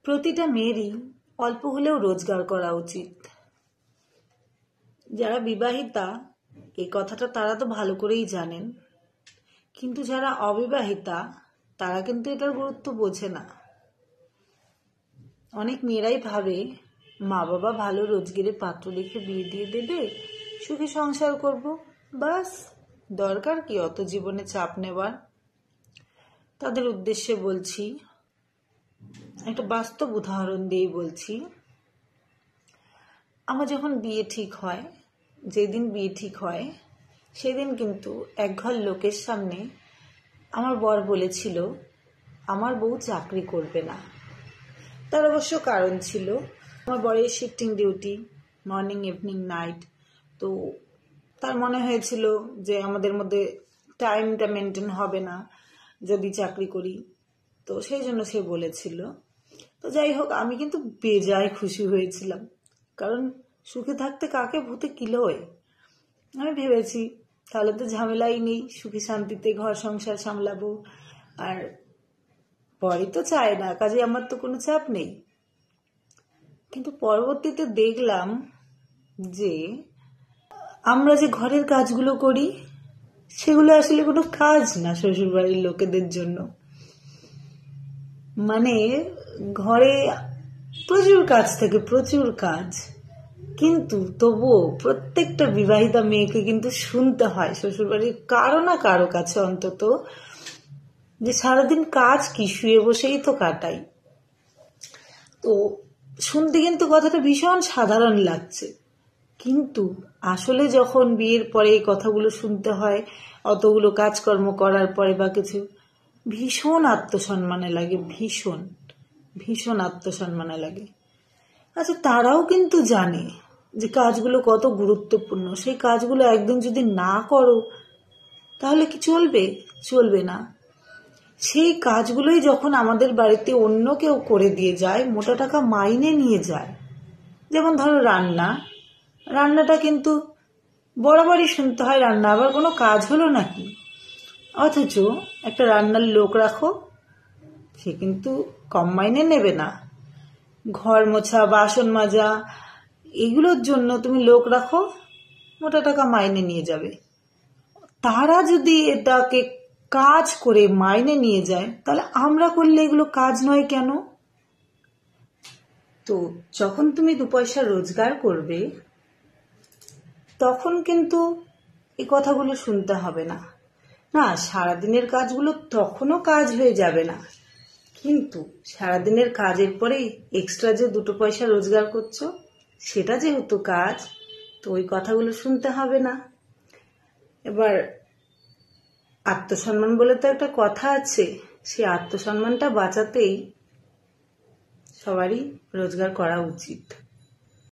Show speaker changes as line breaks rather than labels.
প্রতিটা মেয়েরই অল্প হলেও রোজগার করা উচিত। যারা বিবাহিতা এই কথাটা তারা তো ভালো করেই জানেন, কিন্তু যারা অবিবাহিতা তারা কিন্তু এটার গুরুত্ব বোঝে না। অনেক মেয়েরাই ভাবে মা বাবা ভালো রোজগারের পাত্র দেখে বিয়ে দিয়ে দেবে, সুখে সংসার করব, বাস, দরকার কি অত জীবনে চাপ নেবার। তাদের উদ্দেশ্যে বলছি, একটা বাস্তব উদাহরণ দিয়ে বলছি। আমার যখন বিয়ে ঠিক হয়, যেদিন বিয়ে ঠিক হয় সেদিন কিন্তু একঘর লোকের সামনে আমার বর বলেছিল আমার বউ চাকরি করবে না। তার অবশ্য কারণ ছিল, আমার বরের shifting duty, morning evening night, তো তার মনে হয়েছিল যে আমাদের মধ্যে টাইমটা মেনটেন হবে না যদি চাকরি করি, তো সেই জন্য সে বলেছিল। তো যাই হোক, আমি কিন্তু বেজায় খুশি হয়েছিলাম, কারণ সুখে থাকতে কাকে ভূতে কিলোয়। আমি ভেবেছি তাহলে তো ঝামেলাই নেই, সুখে শান্তিতে ঘর সংসার সামলাবো, আর পরে তো চায় না, কাজে আমার তো কোনো চাপ নেই। কিন্তু পরবর্তীতে দেখলাম যে আমরা যে ঘরের কাজগুলো করি সেগুলো আসলে কোনো কাজ না শ্বশুরবাড়ির লোকেদের জন্য। মানে ঘরে প্রচুর কাজ থাকে, প্রচুর কাজ, কিন্তু তবুও প্রত্যেকটা বিবাহিতা মেয়েকে কিন্তু শুনতে হয় শ্বশুরবাড়ির কারো না কারো কাছে অন্তত, যে সারাদিন কাজ কি, শুয়ে বসেই তো কাটাই। তো শুনতে কিন্তু কথাটা ভীষণ সাধারণ লাগছে, কিন্তু আসলে যখন বিয়ের পরে এই কথাগুলো শুনতে হয়, অতগুলো কাজকর্ম করার পরে বা কিছু, ভীষণ আত্মসম্মানে লাগে, ভীষণ ভীষণ আত্মসম্মানে লাগে। আচ্ছা, তারাও কিন্তু জানে যে কাজগুলো কত গুরুত্বপূর্ণ। সেই কাজগুলো একদিন যদি না করো তাহলে কি চলবে? চলবে না। সেই কাজগুলোই যখন আমাদের বাড়িতে অন্য কেউ করে দিয়ে যায়, মোটা টাকা মাইনে নিয়ে যায়, যেমন ধরো রান্নাটা কিন্তু বরাবরই শুনতে হয় রান্না আবার কোনো কাজ হলো নাকি। অথচ একটা রান্নার লোক রাখো, সে কিন্তু কম মাইনে নেবে না। ঘর মোছা, বাসন মাজা, এগুলোর জন্য তুমি লোক রাখো, মোটা টাকা মাইনে নিয়ে যাবে। তারা যদি এটাকে কাজ করে মাইনে নিয়ে যায়, তাহলে আমরা করলে এগুলো কাজ নয় কেন? তো যখন তুমি 2 পয়সা রোজগার করবে তখন কিন্তু এই কথাগুলো শুনতে হবে না। না, সারাদিনের কাজগুলো তখনও কাজ হয়ে যাবে না, কিন্তু সারাদিনের কাজের পরে এক্সট্রা যে 2 পয়সা রোজগার করছো সেটা যেহেতু কাজ, তো ওই কথাগুলো শুনতে হবে না। এবার আত্মসম্মান বলে তো একটা কথা আছে, সেই আত্মসম্মানটা বাঁচাতেই সবারই রোজগার করা উচিত।